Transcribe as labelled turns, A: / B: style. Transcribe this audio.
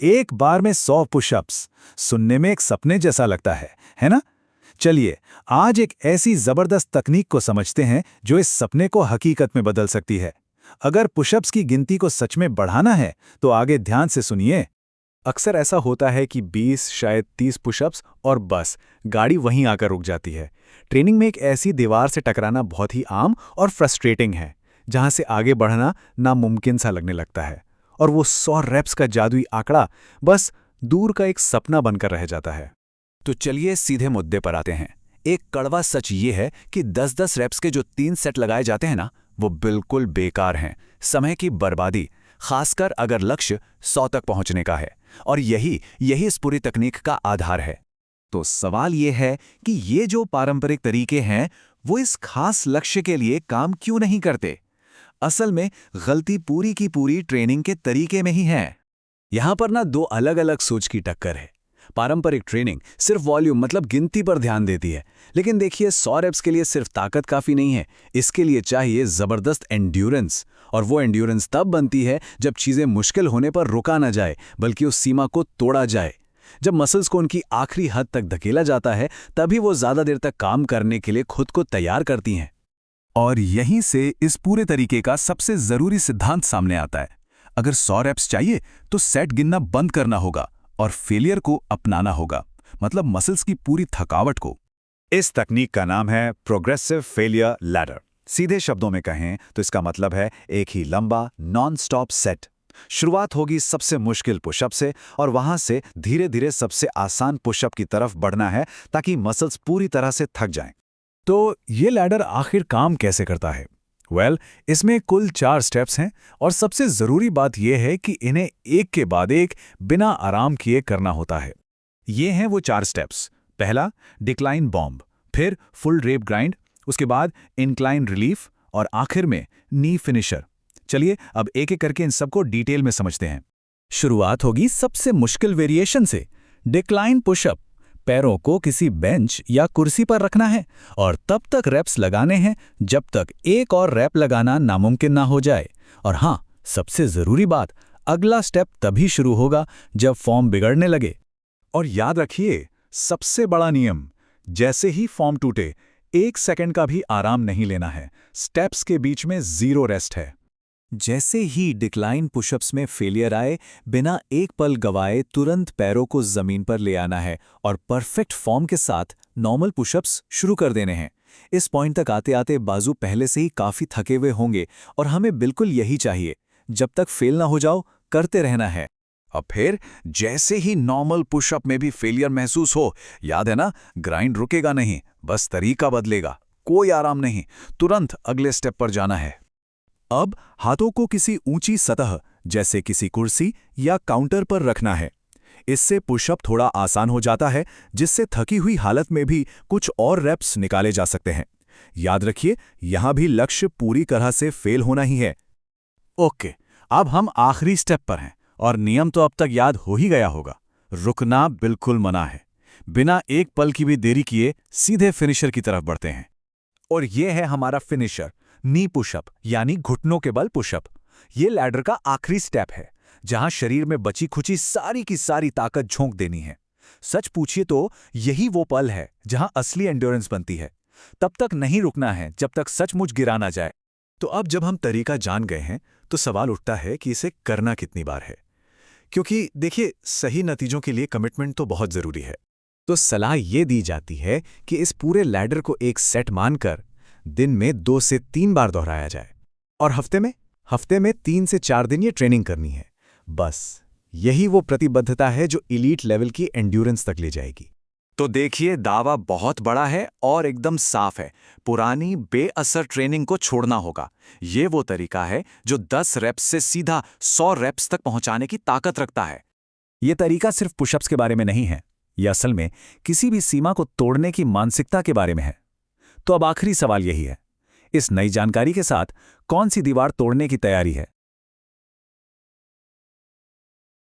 A: एक बार में 100 पुशअप्स, सुनने में एक सपने जैसा लगता है ना? चलिए, आज एक ऐसी जबरदस्त तकनीक को समझते हैं जो इस सपने को हकीकत में बदल सकती है। अगर पुशअप्स की गिनती को सच में बढ़ाना है, तो आगे ध्यान से सुनिए। अक्सर ऐसा होता है कि 20 शायद 30 पुशअप्स और बस गाड़ी वहीं आकर रुक जाती है। ट्रेनिंग में एक ऐसी दीवार से टकराना बहुत ही आम और फ्रस्ट्रेटिंग है, जहां से आगे बढ़ना नामुमकिन सा लगने लगता है और वो 100 रेप्स का जादुई आंकड़ा बस दूर का एक सपना बनकर रह जाता है। तो चलिए सीधे मुद्दे पर आते हैं। एक कड़वा सच ये है कि 10-10 रेप्स के जो 3 सेट लगाए जाते हैं ना, वो बिल्कुल बेकार हैं, समय की बर्बादी, खासकर अगर लक्ष्य 100 तक पहुंचने का है। और यही इस पूरी तकनीक का आधार है। तो सवाल ये है कि ये जो पारंपरिक तरीके हैं, वो इस खास लक्ष्य के लिए काम क्यों नहीं करते? असल में गलती पूरी की पूरी ट्रेनिंग के तरीके में ही है। यहां पर ना 2 अलग-अलग सोच की टक्कर है। पारंपरिक ट्रेनिंग सिर्फ वॉल्यूम मतलब गिनती पर ध्यान देती है, लेकिन देखिए 100 रेप्स के लिए सिर्फ ताकत काफी नहीं है, इसके लिए चाहिए जबरदस्त एंड्योरेंस। और वो एंड्योरेंस तब बनती है जब चीजें मुश्किल होने पर रुका ना जाए, बल्कि उस सीमा को तोड़ा जाए। जब मसल्स को उनकी आखिरी हद तक धकेला जाता है, तभी वो ज्यादा देर तक काम करने के लिए खुद को तैयार करती हैं। और यहीं से इस पूरे तरीके का सबसे जरूरी सिद्धांत सामने आता है। अगर 100 रेप्स चाहिए तो सेट गिनना बंद करना होगा और फेलियर को अपनाना होगा, मतलब मसल्स की पूरी थकावट को। इस तकनीक का नाम है प्रोग्रेसिव फेलियर लैडर। सीधे शब्दों में कहें तो इसका मतलब है एक ही लंबा नॉन स्टॉप सेट। शुरुआत होगी सबसे मुश्किल पुशअप से और वहां से धीरे धीरे सबसे आसान पुशअप की तरफ बढ़ना है, ताकि मसल्स पूरी तरह से थक जाएं। तो ये लैडर आखिर काम कैसे करता है? इसमें कुल 4 स्टेप्स हैं और सबसे जरूरी बात यह है कि इन्हें एक के बाद एक बिना आराम किए करना होता है। ये हैं वो 4 स्टेप्स। पहला, डिक्लाइन बॉम्ब, फिर फुल रेप ग्राइंड, उसके बाद इंक्लाइन रिलीफ और आखिर में नी फिनिशर। चलिए अब एक एक करके इन सबको डिटेल में समझते हैं। शुरुआत होगी सबसे मुश्किल वेरिएशन से, डिक्लाइन पुशअप। पैरों को किसी बेंच या कुर्सी पर रखना है और तब तक रेप्स लगाने हैं जब तक एक और रैप लगाना नामुमकिन ना हो जाए। और हाँ, सबसे जरूरी बात, अगला स्टेप तभी शुरू होगा जब फॉर्म बिगड़ने लगे। और याद रखिए, सबसे बड़ा नियम, जैसे ही फॉर्म टूटे 1 सेकंड का भी आराम नहीं लेना है। स्टेप्स के बीच में 0 रेस्ट है। जैसे ही डिक्लाइन पुशअप्स में फेलियर आए, बिना एक पल गवाए तुरंत पैरों को जमीन पर ले आना है और परफेक्ट फॉर्म के साथ नॉर्मल पुशअप्स शुरू कर देने हैं। इस पॉइंट तक आते आते बाजू पहले से ही काफी थके हुए होंगे और हमें बिल्कुल यही चाहिए। जब तक फेल ना हो जाओ, करते रहना है। और फिर जैसे ही नॉर्मल पुशअप में भी फेलियर महसूस हो, याद है ना, ग्राइंड रुकेगा नहीं, बस तरीका बदलेगा। कोई आराम नहीं, तुरंत अगले स्टेप पर जाना है। अब हाथों को किसी ऊंची सतह जैसे किसी कुर्सी या काउंटर पर रखना है। इससे पुशअप थोड़ा आसान हो जाता है, जिससे थकी हुई हालत में भी कुछ और रेप्स निकाले जा सकते हैं। याद रखिए, यहां भी लक्ष्य पूरी तरह से फेल होना ही है। ओके, अब हम आखिरी स्टेप पर हैं और नियम तो अब तक याद हो ही गया होगा। रुकना बिल्कुल मना है। बिना एक पल की भी देरी किए सीधे फिनिशर की तरफ बढ़ते हैं। और यह है हमारा फिनिशर, नी पुशअप, यानी घुटनों के बल पुशअप। ये लैडर का आखिरी स्टेप है, जहां शरीर में बची खुची सारी की सारी ताकत झोंक देनी है। सच पूछिए तो यही वो पल है जहां असली एंड्योरेंस बनती है। तब तक नहीं रुकना है जब तक सचमुच गिरा ना जाए। तो अब जब हम तरीका जान गए हैं, तो सवाल उठता है कि इसे करना कितनी बार है। क्योंकि देखिए, सही नतीजों के लिए कमिटमेंट तो बहुत जरूरी है। तो सलाह ये दी जाती है कि इस पूरे लैडर को एक सेट मानकर दिन में 2 से 3 बार दोहराया जाए और हफ्ते में 3 से 4 दिन ये ट्रेनिंग करनी है। बस यही वो प्रतिबद्धता है जो इलीट लेवल की एंड्योरेंस तक ले जाएगी। तो देखिए, दावा बहुत बड़ा है और एकदम साफ है। पुरानी बेअसर ट्रेनिंग को छोड़ना होगा। ये वो तरीका है जो 10 रेप्स से सीधा 100 रेप्स तक पहुंचाने की ताकत रखता है। ये तरीका सिर्फ पुशअप्स के बारे में नहीं है, यह असल में किसी भी सीमा को तोड़ने की मानसिकता के बारे में है। तो अब आखिरी सवाल यही है, इस नई जानकारी के साथ कौन सी दीवार तोड़ने की तैयारी है?